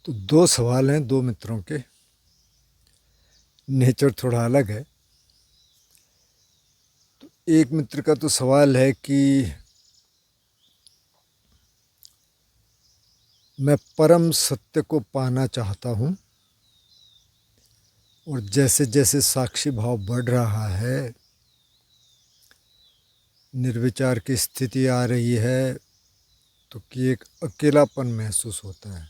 तो दो सवाल हैं दो मित्रों के। नेचर थोड़ा अलग है। तो एक मित्र का तो सवाल है कि मैं परम सत्य को पाना चाहता हूँ और जैसे जैसे साक्षी भाव बढ़ रहा है, निर्विचार की स्थिति आ रही है, तो कि एक अकेलापन महसूस होता है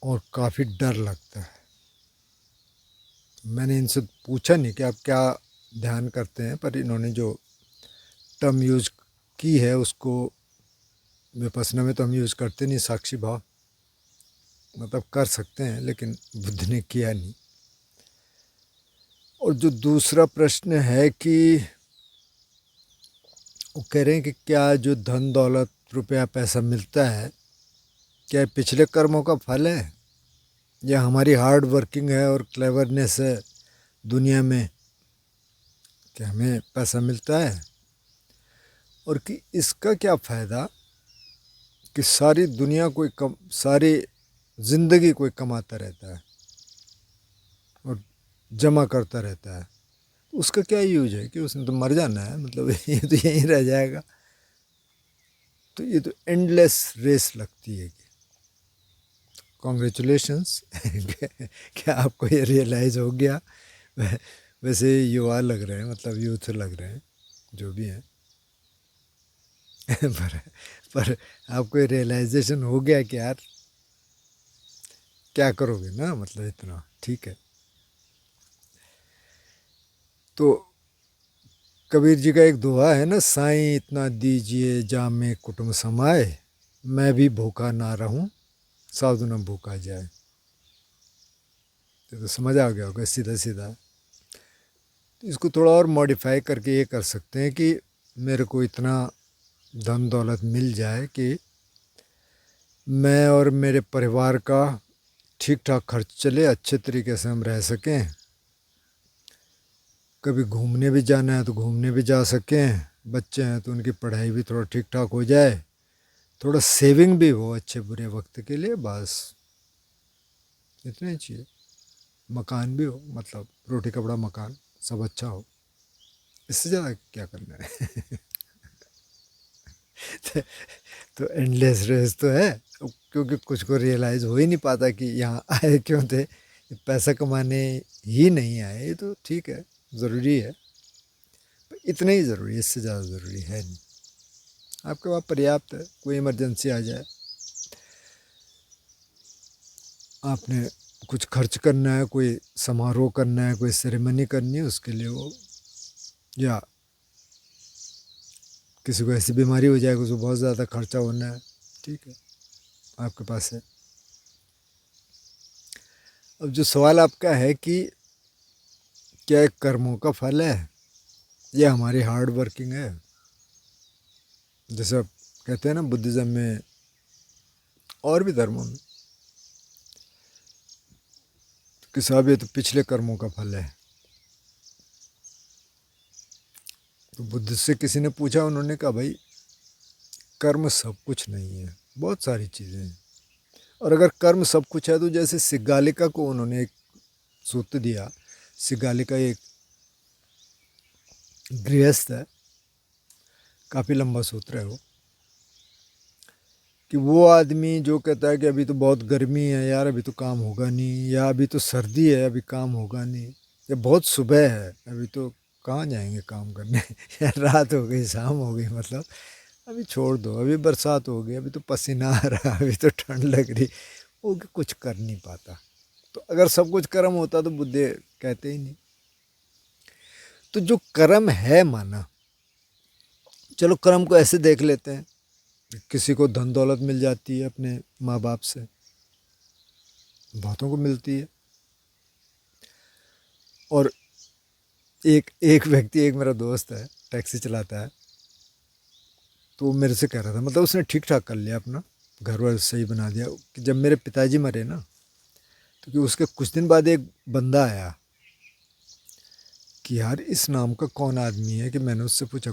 और काफ़ी डर लगता है। मैंने इनसे पूछा नहीं कि आप क्या ध्यान करते हैं, पर इन्होंने जो टर्म यूज की है उसको विपස්සना में तो हम यूज करते नहीं। साक्षी भाव मतलब कर सकते हैं, लेकिन बुद्ध ने किया नहीं। और जो दूसरा प्रश्न है कि वो कह रहे हैं कि क्या जो धन दौलत रुपया पैसा मिलता है, क्या पिछले कर्मों का फल है या हमारी हार्ड वर्किंग है और क्लेवरनेस है दुनिया में कि हमें पैसा मिलता है, और कि इसका क्या फ़ायदा कि सारी दुनिया सारी ज़िंदगी कोई कमाता रहता है और जमा करता रहता है, तो उसका क्या यूज है कि उसने तो मर जाना है, मतलब ये तो यहीं रह जाएगा। तो ये तो एंडलेस रेस लगती है। कॉन्ग्रेचुलेशंस क्या आपको ये रियलाइज़ हो गया? वैसे युवा लग रहे हैं, मतलब यूथ लग रहे हैं जो भी हैं। पर आपको ये रियलाइजेशन हो गया कि यार क्या करोगे ना, मतलब इतना ठीक है। तो कबीर जी का एक दोहा है ना, साईं इतना दीजिए जामे कुटुम्ब समाए, मैं भी भूखा ना रहूं साधु न भूखा जाए। तो समझ आ गया होगा सीधा सीधा। तो इसको थोड़ा और मॉडिफाई करके ये कर सकते हैं कि मेरे को इतना धन दौलत मिल जाए कि मैं और मेरे परिवार का ठीक ठाक खर्च चले, अच्छे तरीके से हम रह सकें, कभी घूमने भी जाना है तो घूमने भी जा सकें, बच्चे हैं तो उनकी पढ़ाई भी थोड़ा ठीक ठाक हो जाए, थोड़ा सेविंग भी हो अच्छे बुरे वक्त के लिए, बस इतना ही चाहिए। मकान भी हो, मतलब रोटी कपड़ा मकान सब अच्छा हो, इससे ज़्यादा क्या करना है। तो एंडलेस रेस तो है, क्योंकि कुछ को रियलाइज़ हो ही नहीं पाता कि यहाँ आए क्यों थे, पैसा कमाने ही नहीं आए। ये तो ठीक है, ज़रूरी है, पर इतना ही ज़रूरी है, इससे ज़्यादा ज़रूरी है नहीं। आपके पास पर्याप्त है, कोई इमरजेंसी आ जाए, आपने कुछ खर्च करना है, कोई समारोह करना है, कोई सेरेमनी करनी है, उसके लिए वो, या किसी को ऐसी बीमारी हो जाएगी उसको बहुत ज़्यादा खर्चा होना है, ठीक है, आपके पास है। अब जो सवाल आपका है कि क्या एक कर्मों का फल है या हमारी हार्ड वर्किंग है, जैसे आप कहते हैं ना बुद्धिज़्म में और भी धर्मों में कि साहब ये तो पिछले कर्मों का फल है। तो बुद्ध से किसी ने पूछा, उन्होंने कहा भाई कर्म सब कुछ नहीं है, बहुत सारी चीज़ें हैं, और अगर कर्म सब कुछ है तो जैसे सिग्गालिका को उन्होंने एक सूत्र दिया। सिग्गालिका एक गृहस्थ है, काफ़ी लंबा सूत्र है वो, कि वो आदमी जो कहता है कि अभी तो बहुत गर्मी है यार, अभी तो काम होगा नहीं, या अभी तो सर्दी है अभी काम होगा नहीं, या बहुत सुबह है अभी तो कहाँ जाएंगे काम करने, या रात हो गई शाम हो गई, मतलब अभी छोड़ दो, अभी बरसात हो गई, अभी तो पसीना आ रहा, अभी तो ठंड लग रही, वो कुछ कर नहीं पाता। तो अगर सब कुछ कर्म होता तो बुद्ध कहते ही नहीं। तो जो कर्म है, माना चलो कर्म को ऐसे देख लेते हैं, किसी को धन दौलत मिल जाती है अपने माँ बाप से, बहुतों को मिलती है। और एक एक व्यक्ति, एक मेरा दोस्त है, टैक्सी चलाता है, तो वो मेरे से कह रहा था, मतलब उसने ठीक ठाक कर लिया अपना, घर वर सही बना दिया, कि जब मेरे पिताजी मरे ना, तो कि उसके कुछ दिन बाद एक बंदा आया कि यार इस नाम का कौन आदमी है, कि मैंने उससे पूछा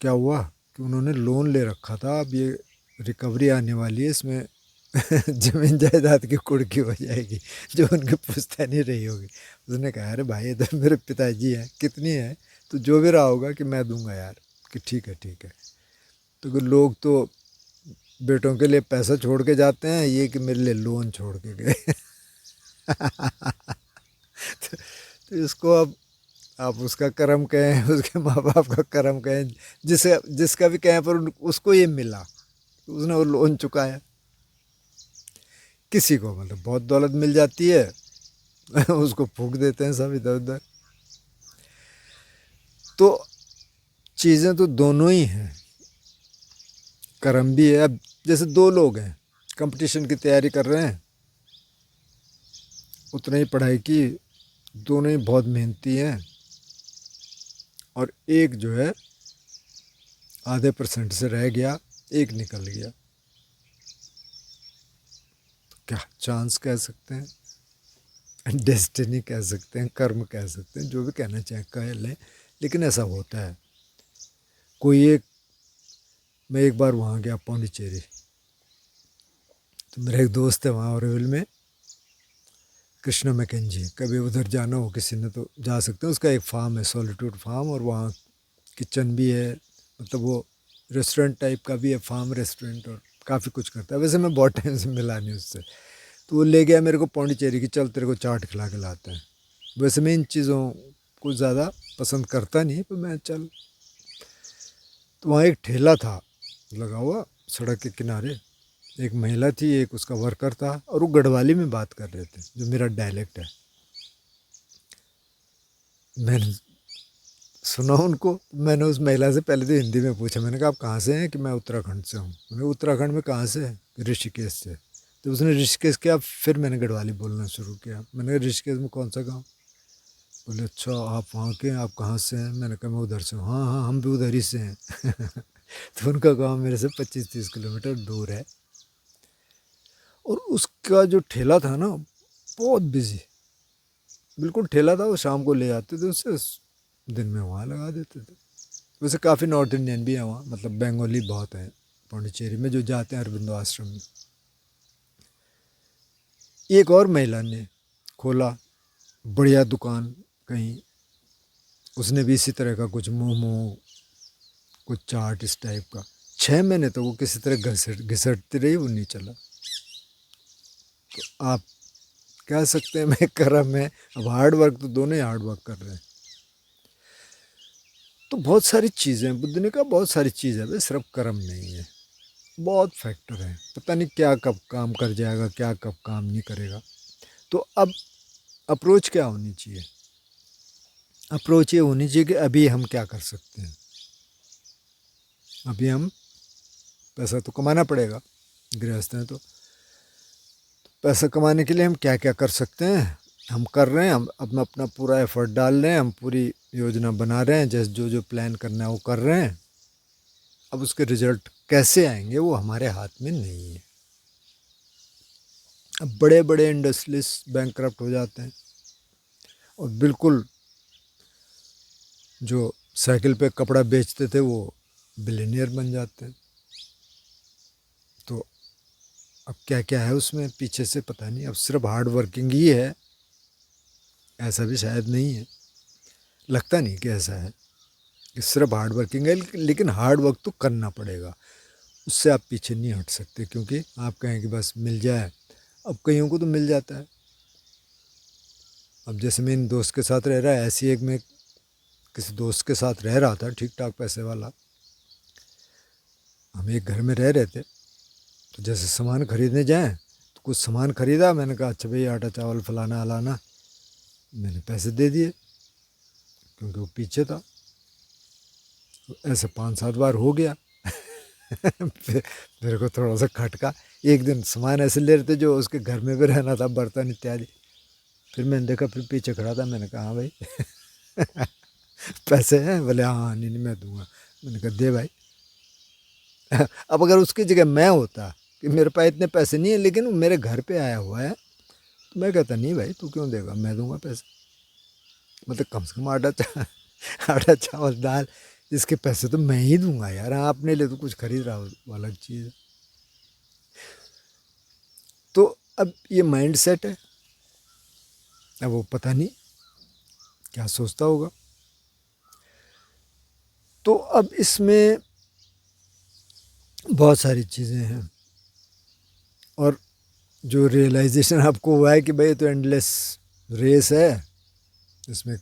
क्या हुआ, कि उन्होंने लोन ले रखा था, अब ये रिकवरी आने वाली है, इसमें जमीन जायदाद की कुड़की हो जाएगी जो उनकी पुश्तैनी रही होगी। उसने कहा अरे भाई इधर मेरे पिताजी हैं, कितनी है, तो जो भी रहा होगा कि मैं दूंगा यार, कि ठीक है ठीक है। तो कि लोग तो बेटों के लिए पैसा छोड़ के जाते हैं, ये कि मेरे लिए लोन छोड़ के गए। तो इसको अब आप उसका कर्म कहें, उसके माँ बाप का कर्म कहें, जिसे जिसका भी कहें, पर उसको ये मिला, उसने वो लोन चुकाया। किसी को मतलब बहुत दौलत मिल जाती है, उसको फूंक देते हैं सब इधर उधर। तो चीज़ें तो दोनों ही हैं, कर्म भी है। अब जैसे दो लोग हैं, कंपटीशन की तैयारी कर रहे हैं, उतना ही पढ़ाई की, दोनों ही बहुत मेहनती हैं, और एक जो है आधे % से रह गया, एक निकल गया। तो क्या चांस कह सकते हैं, डेस्टिनी कह सकते हैं, कर्म कह सकते हैं, जो भी कहना चाहें कह लें, लेकिन ऐसा होता है। कोई एक, मैं एक बार वहाँ गया पौंडीचेरी, तो मेरा एक दोस्त है वहाँ ऑरोविल में, कृष्णा मैकेंजी। कभी उधर जाना हो किसी ने तो जा सकते हैं, उसका एक फार्म है, सॉलिट्यूड फार्म, और वहाँ किचन भी है, मतलब वो रेस्टोरेंट टाइप का भी है, फार्म रेस्टोरेंट, और काफ़ी कुछ करता है। वैसे मैं बहुत टाइम से मिला नहीं उससे, तो वो ले गया मेरे को पौंडीचेरी की, चल तेरे को चाट खिला के लाते हैं। वैसे मैं इन चीज़ों को ज़्यादा पसंद करता नहीं, पर मैं चल। तो वहाँ एक ठेला था लगा हुआ सड़क के किनारे, एक महिला थी, एक उसका वर्कर था, और वो गढ़वाली में बात कर रहे थे, जो मेरा डायलेक्ट है। मैंने सुना उनको, मैंने उस महिला से पहले तो हिंदी में पूछा, मैंने कहा आप कहाँ से हैं, कि मैं उत्तराखंड से हूँ। मैंने कहा उत्तराखंड में कहाँ से, ऋषिकेश से। तो उसने ऋषिकेश किया, फिर मैंने गढ़वाली बोलना शुरू किया। मैंने कहा ऋषिकेश में कौन सा गाँव? बोले अच्छा आप वहाँ के हैं, आप कहाँ से हैं? मैंने कहा मैं उधर से हूँ। हाँ हाँ हम भी उधर ही से हैं। तो उनका गांव मेरे से 25-30 किलोमीटर दूर है। और उसका जो ठेला था ना, बहुत बिजी, बिल्कुल ठेला था, वो शाम को ले आते थे उससे, दिन में वहाँ लगा देते थे। वैसे काफ़ी नॉर्थ इंडियन भी हैं वहाँ, मतलब बंगाली बहुत हैं पौंडीचेरी में जो जाते हैं अरबिंदो आश्रम में। एक और महिला ने खोला बढ़िया दुकान कहीं, उसने भी इसी तरह का कुछ मोमो, कुछ चाट इस टाइप का। 6 महीने तो वो किसी तरह घसट घिसटती रही, वो नहीं चला। तो आप कह सकते हैं मैं कर्म है। अब हार्ड वर्क तो दोनों ही हार्ड वर्क कर रहे हैं। तो बहुत सारी चीज़ें बुद्ध ने कहा, बहुत सारी चीज़ है भाई, सिर्फ कर्म नहीं है, बहुत फैक्टर है। पता नहीं क्या कब काम कर जाएगा, क्या कब काम नहीं करेगा। तो अब अप्रोच क्या होनी चाहिए? अप्रोच ये होनी चाहिए कि अभी हम क्या कर सकते हैं। अभी हम, पैसा तो कमाना पड़ेगा, गृहस्थ हैं तो पैसा कमाने के लिए हम क्या क्या कर सकते हैं, हम कर रहे हैं। हम अपना अपना पूरा एफर्ट डाल रहे हैं, हम पूरी योजना बना रहे हैं, जैसे जो जो प्लान करना है वो कर रहे हैं। अब उसके रिजल्ट कैसे आएंगे वो हमारे हाथ में नहीं है। अब बड़े बड़े इंडस्ट्रियलिस्ट बैंकक्रप्ट हो जाते हैं, और बिल्कुल जो साइकिल पे कपड़ा बेचते थे वो बिलियनियर बन जाते हैं। तो अब क्या क्या है उसमें पीछे से पता नहीं। अब सिर्फ हार्ड वर्किंग ही है ऐसा भी शायद नहीं है, लगता नहीं कि ऐसा है कि सिर्फ हार्ड वर्किंग है। लेकिन हार्ड वर्क तो करना पड़ेगा, उससे आप पीछे नहीं हट सकते। क्योंकि आप कहें कि बस मिल जाए, अब कईयों को तो मिल जाता है। अब जैसे मैं इन दोस्त के साथ रह रहा है, ऐसी एक मैं किसी दोस्त के साथ रह रहा था, ठीक ठाक पैसे वाला, हम एक घर में रह रहे थे। तो जैसे सामान खरीदने जाएं, तो कुछ सामान खरीदा, मैंने कहा अच्छा भाई आटा चावल फलाना अलाना, मैंने पैसे दे दिए क्योंकि वो पीछे था। तो ऐसे 5-7 बार हो गया। फिर मेरे को थोड़ा सा खटका। एक दिन सामान ऐसे ले रहे थे जो उसके घर में भी रहना था, बर्तन इत्यादि। फिर मैंने देखा, फिर पीछे खड़ा था, मैंने कहा हाँ भाई पैसे हैं? बोले हाँ हाँ, नहीं नहीं मैं दूंगा। मैंने कहा दे भाई। अब अगर उसकी जगह मैं होता कि मेरे पास इतने पैसे नहीं है लेकिन वो मेरे घर पे आया हुआ है, तो मैं कहता नहीं भाई तू क्यों देगा, मैं दूंगा पैसे। मतलब कम से कम आटा चावल दाल, इसके पैसे तो मैं ही दूंगा यार। हाँ अपने लिए तो कुछ खरीद रहा हो वो अलग चीज़ है। अब ये माइंड सेट है, अब वो पता नहीं क्या सोचता होगा। तो अब इसमें बहुत सारी चीज़ें हैं, और जो रियलाइजेशन आपको हुआ है कि भाई तो एंडलेस रेस है, इसमें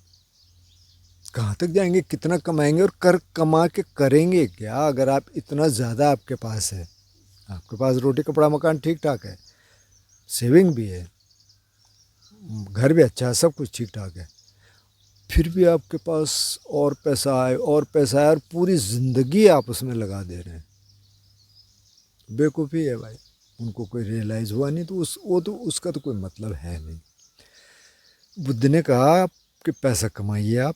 कहाँ तक जाएंगे, कितना कमाएंगे, और कमा के करेंगे क्या। अगर आप इतना ज़्यादा आपके पास है, आपके पास रोटी कपड़ा मकान ठीक ठाक है, सेविंग भी है, घर भी अच्छा है, सब कुछ ठीक ठाक है, फिर भी आपके पास और पैसा आए और पैसा आए और पूरी ज़िंदगी आप उसमें लगा दे रहे हैं, बेवकूफ़ी है भाई। उनको कोई रियलाइज़ हुआ नहीं तो उसका तो कोई मतलब है नहीं। बुद्ध ने कहा कि पैसा कमाइए आप,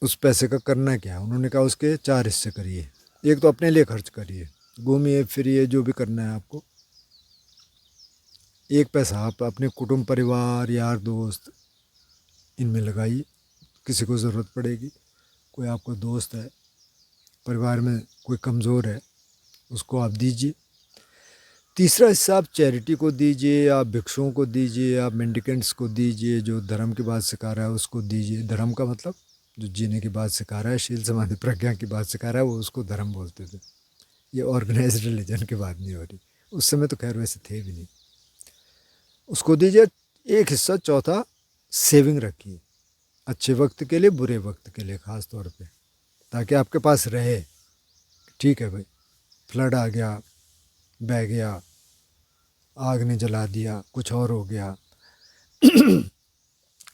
उस पैसे का करना क्या है। उन्होंने कहा उसके 4 हिस्से करिए। एक तो अपने लिए खर्च करिए, घूमिए फिरिए, जो भी करना है आपको। एक पैसा आप अपने कुटुंब परिवार यार दोस्त इनमें लगाइए, किसी को ज़रूरत पड़ेगी, कोई आपका दोस्त है, परिवार में कोई कमज़ोर है, उसको आप दीजिए। तीसरा हिस्सा आप चैरिटी को दीजिए, आप भिक्षुओं को दीजिए, आप मेंडिकेंट्स को दीजिए, जो धर्म की बात सिखा रहा है उसको दीजिए। धर्म का मतलब जो जीने की बात सिखा रहा है, शील समाधि प्रज्ञा की बात सिखा रहा है, वो उसको धर्म बोलते थे। ये ऑर्गेनाइज्ड रिलीजन की बात नहीं हो रही, उस समय तो खैर वैसे थे भी नहीं। उसको दीजिए एक हिस्सा। चौथा, सेविंग रखिए, अच्छे वक्त के लिए, बुरे वक्त के लिए ख़ास तौर पे, ताकि आपके पास रहे। ठीक है भाई, फ्लड आ गया, बह गया, आग ने जला दिया, कुछ और हो गया।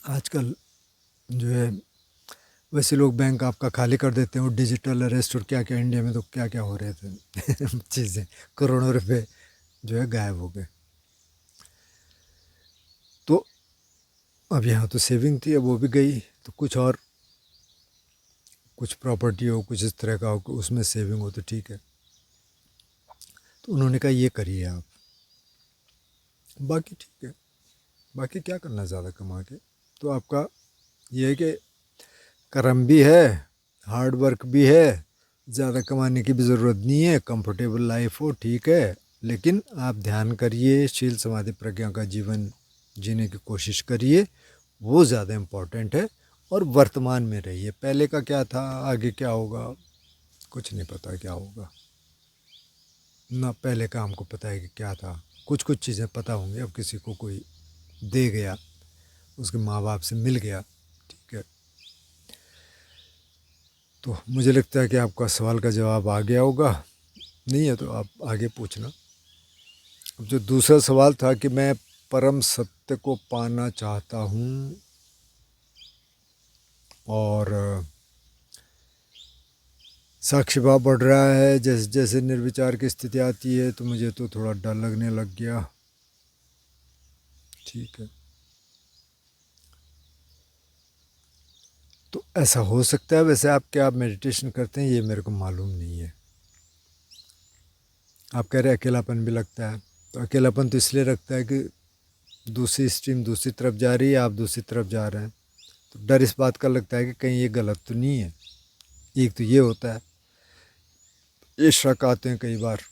आजकल जो है वैसे लोग बैंक आपका खाली कर देते हैं, वो डिजिटल अरेस्ट और क्या क्या, इंडिया में तो क्या क्या हो रहे थे चीज़ें, करोड़ों रुपए जो है गायब हो गए। तो अब यहाँ तो सेविंग थी, अब वो भी गई, तो कुछ और, कुछ प्रॉपर्टी हो, कुछ इस तरह का हो, उसमें सेविंग हो तो ठीक है। तो उन्होंने कहा ये करिए आप, बाकी ठीक है, बाकी क्या करना ज़्यादा कमा के। तो आपका ये है कि कर्म भी है, हार्ड वर्क भी है, ज़्यादा कमाने की भी ज़रूरत नहीं है, कंफर्टेबल लाइफ हो ठीक है, लेकिन आप ध्यान करिए, शील समाधि प्रज्ञा का जीवन जीने की कोशिश करिए, वो ज़्यादा इम्पोर्टेंट है। और वर्तमान में रहिए, पहले का क्या था, आगे क्या होगा, कुछ नहीं पता क्या होगा ना। पहले का हमको पता है कि क्या था, कुछ कुछ चीज़ें पता होंगी। अब किसी को कोई दे गया, उसके माँ बाप से मिल गया, ठीक है। तो मुझे लगता है कि आपका सवाल का जवाब आ गया होगा, नहीं है तो आप आगे पूछना। अब जो दूसरा सवाल था कि मैं परम सत्य को पाना चाहता हूँ, और साक्षी भाव बढ़ रहा है, जैसे जैसे निर्विचार की स्थिति आती है तो मुझे तो थोड़ा डर लगने लग गया। ठीक है, तो ऐसा हो सकता है। वैसे आप क्या, आप मेडिटेशन करते हैं, ये मेरे को मालूम नहीं है। आप कह रहे हैं अकेलापन भी लगता है, तो अकेलापन तो इसलिए लगता है कि दूसरी स्ट्रीम दूसरी तरफ जा रही है, आप दूसरी तरफ जा रहे हैं, तो डर इस बात का लगता है कि कहीं ये गलत तो नहीं है। एक तो ये होता है, ये शक आते हैं कई बार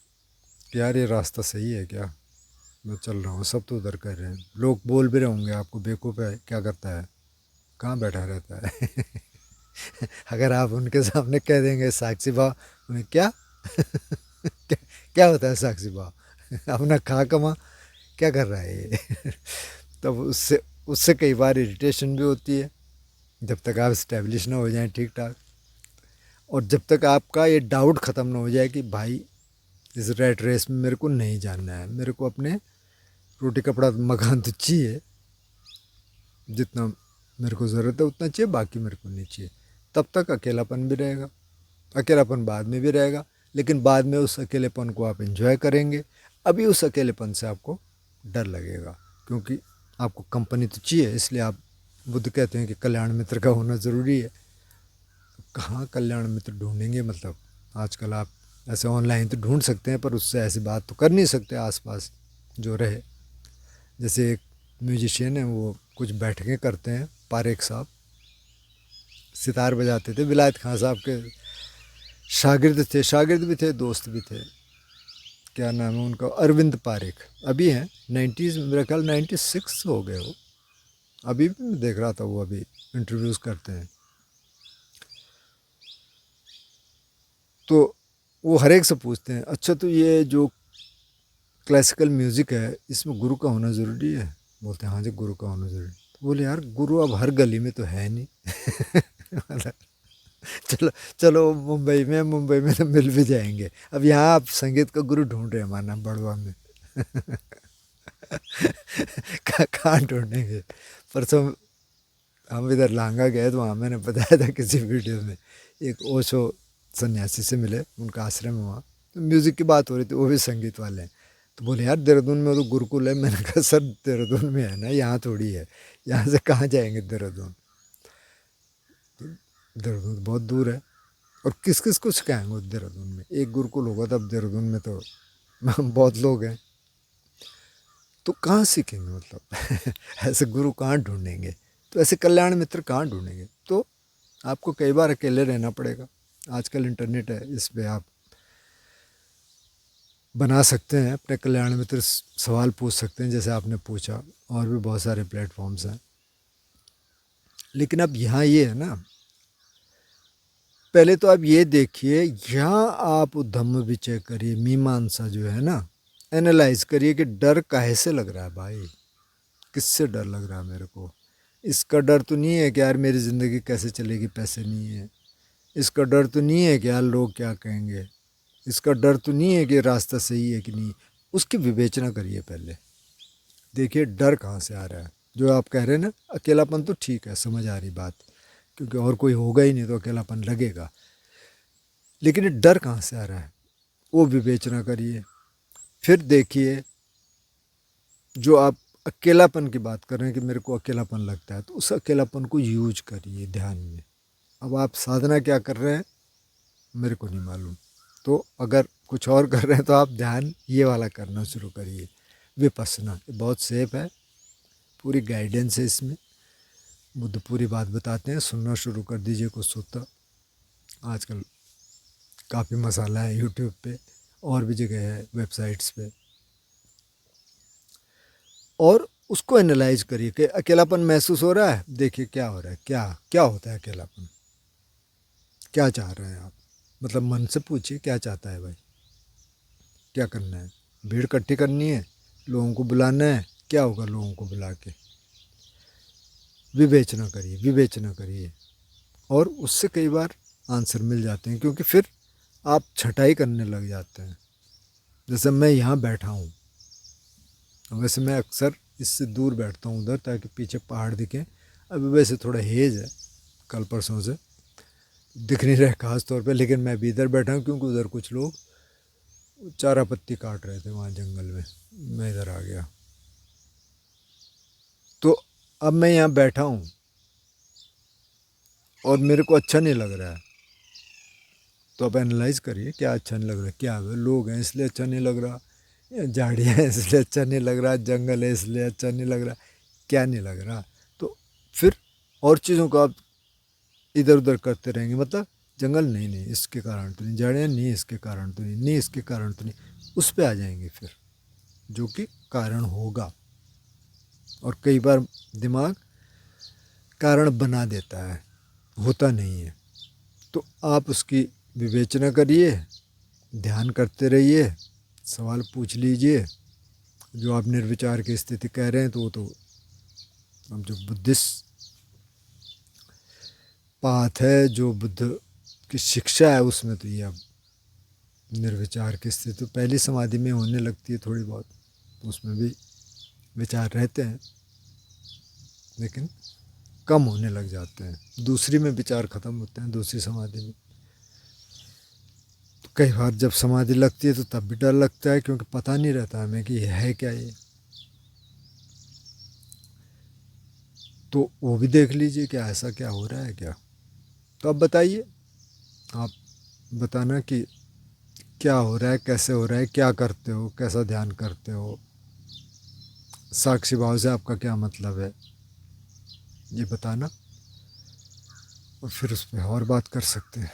कि यार ये रास्ता सही है क्या, मैं चल रहा हूँ, सब तो उधर कर रहे हैं। लोग बोल भी रहे होंगे आपको, बेवकूफ़ है, क्या करता है, कहाँ बैठा रहता है अगर आप उनके सामने कह देंगे साक्षी भाव, उन्हें क्या क्या, क्या होता है साक्षी भाव अपना खा कमा, क्या कर रहा है ये तब उससे उससे कई बार इरिटेशन भी होती है, जब तक आप इस्टेब्लिश ना हो जाएं ठीक ठाक, और जब तक आपका ये डाउट ख़त्म ना हो जाए कि भाई इस रेट रेस में मेरे को नहीं जानना है, मेरे को अपने रोटी कपड़ा मकान तो चाहिए, जितना मेरे को ज़रूरत है उतना चाहिए, बाकी मेरे को नहीं चाहिए, तब तक अकेलापन भी रहेगा। अकेलापन बाद में भी रहेगा, लेकिन बाद में उस अकेलेपन को आप एंजॉय करेंगे। अभी उस अकेलेपन से आपको डर लगेगा, क्योंकि आपको कंपनी तो चाहिए, इसलिए आप, बुद्ध कहते हैं कि कल्याण मित्र का होना ज़रूरी है। कहाँ कल्याण मित्र ढूंढेंगे, मतलब आजकल आप ऐसे ऑनलाइन तो ढूंढ सकते हैं, पर उससे ऐसी बात तो कर नहीं सकते आसपास जो रहे। जैसे एक म्यूजिशियन है, वो कुछ बैठकें करते हैं, पारेख साहब सितार बजाते थे, विलायत खां साहब के शागिर्द थे, शागिर्द भी थे, दोस्त भी थे। क्या नाम है उनका, अरविंद पारेख, अभी हैं 90s, मेरा ख्याल 96 हो गए वो। अभी भी मैं देख रहा था, वो अभी इंटरव्यूज़ करते हैं। तो वो हर एक से पूछते हैं, अच्छा तो ये जो क्लासिकल म्यूज़िक है इसमें गुरु का होना ज़रूरी है? बोलते हैं हाँ जी, गुरु का होना ज़रूरी है। तो बोले यार, गुरु अब हर गली में तो है नहीं। मतलब चलो चलो, मुंबई में तो मिल भी जाएंगे। अब यहाँ आप संगीत का गुरु ढूंढ रहे हैं माना बड़वा में। कहाँ ढूंढेंगे? परसों हम इधर लांगा गए तो वहाँ मैंने बताया था किसी वीडियो में, एक ओशो सन्यासी से मिले, उनका आश्रम है वहाँ। तो म्यूज़िक की बात हो रही थी, वो भी संगीत वाले हैं। तो बोले यार देहरादून में तो गुरुकुल है। मैंने कहा सर देहरादून में है ना, यहाँ थोड़ी है, यहाँ से कहाँ जाएंगे देहरादून? देहरादून बहुत दूर है, और किस किस को सिखाएंगे देहरादून में? एक गुरुकुल होगा तब देहरादून में तो बहुत लोग हैं, तो कहाँ सीखेंगे मतलब? ऐसे गुरु कहाँ ढूंढेंगे? तो ऐसे कल्याण मित्र कहाँ ढूंढेंगे? तो आपको कई बार अकेले रहना पड़ेगा। आजकल इंटरनेट है, इस पे आप बना सकते हैं अपने कल्याण मित्र, सवाल पूछ सकते हैं जैसे आपने पूछा, और भी बहुत सारे प्लेटफॉर्म्स हैं। लेकिन अब यहाँ ये है ना, पहले तो आप ये देखिए, यहाँ आप धम्म विचय करिए, मीमांसा जो है ना, एनालाइज करिए कि डर काहे से लग रहा है भाई, किससे डर लग रहा है मेरे को? इसका डर तो नहीं है कि यार मेरी ज़िंदगी कैसे चलेगी, पैसे नहीं है। इसका डर तो नहीं है कि यार लोग क्या कहेंगे। इसका डर तो नहीं है कि रास्ता सही है कि नहीं। उसकी विवेचना करिए पहले, देखिए डर कहाँ से आ रहा है। जो आप कह रहे हैं ना, अकेलापन, तो ठीक है, समझ आ रही बात, क्योंकि और कोई होगा ही नहीं तो अकेलापन लगेगा। लेकिन ये डर कहाँ से आ रहा है, वो विवेचना करिए। फिर देखिए, जो आप अकेलापन की बात कर रहे हैं कि मेरे को अकेलापन लगता है, तो उस अकेलापन को यूज करिए ध्यान में। अब आप साधना क्या कर रहे हैं मेरे को नहीं मालूम, तो अगर कुछ और कर रहे हैं तो आप ध्यान ये वाला करना शुरू करिए, विपස්සना। ये बहुत सेफ है, पूरी गाइडेंस है इसमें, बुद्ध पूरी बात बताते हैं। सुनना शुरू कर दीजिए कुछ सूत्र, आजकल काफ़ी मसाला है यूट्यूब पे, और भी जगह है वेबसाइट्स पे। और उसको एनालाइज करिए कि अकेलापन महसूस हो रहा है, देखिए क्या हो रहा है, क्या क्या होता है अकेलापन, क्या चाह रहे हैं आप? मतलब मन से पूछिए क्या चाहता है भाई, क्या करना है? भीड़ इकट्ठी करनी है, लोगों को बुलाना है, क्या होगा लोगों को बुला के? विवेचना करिए, विवेचना करिए, और उससे कई बार आंसर मिल जाते हैं, क्योंकि फिर आप छटाई करने लग जाते हैं। जैसे मैं यहाँ बैठा हूँ, वैसे मैं अक्सर इससे दूर बैठता हूँ उधर, ताकि पीछे पहाड़ दिखे। अभी वैसे थोड़ा हेज है, कल परसों से दिख नहीं रहे खास तौर पे, लेकिन मैं भी इधर बैठा हूँ क्योंकि उधर कुछ लोग चारा पत्ती काट रहे थे वहाँ जंगल में, मैं इधर आ गया। तो अब मैं यहाँ बैठा हूँ और मेरे को अच्छा नहीं लग रहा है, तो आप एनालाइज करिए क्या अच्छा नहीं लग रहा है। क्या है, लोग हैं इसलिए अच्छा नहीं लग रहा, या झाड़ियाँ हैं इसलिए अच्छा नहीं लग रहा, जंगल है इसलिए अच्छा नहीं लग रहा, क्या नहीं लग रहा? तो फिर और चीज़ों को आप इधर उधर करते रहेंगे, मतलब जंगल नहीं, नहीं इसके कारण तो नहीं, झाड़ियाँ नहीं इसके कारण तो नहीं, नहीं इसके कारण तो नहीं, उस पर आ जाएंगे फिर, जो कि कारण होगा। और कई बार दिमाग कारण बना देता है, होता नहीं है। तो आप उसकी विवेचना करिए, ध्यान करते रहिए, सवाल पूछ लीजिए। जो आप निर्विचार की स्थिति कह रहे हैं, तो वो तो अब जो बुद्धिस्ट पाथ है, जो बुद्ध की शिक्षा है, उसमें तो ये अब निर्विचार की स्थिति तो पहली समाधि में होने लगती है थोड़ी बहुत, तो उसमें भी विचार रहते हैं, लेकिन कम होने लग जाते हैं। दूसरी में विचार खत्म होते हैं, दूसरी समाधि में। तो कई बार जब समाधि लगती है तो तब भी डर लगता है, क्योंकि पता नहीं रहता हमें कि ये है क्या ये। तो वो भी देख लीजिए कि ऐसा क्या हो रहा है क्या। तो अब बताइए, आप बताना कि क्या हो रहा है, कैसे हो रहा है, क्या करते हो, कैसा ध्यान करते हो, साक्षी भाव से आपका क्या मतलब है, ये बताना, और फिर उस पर और बात कर सकते हैं।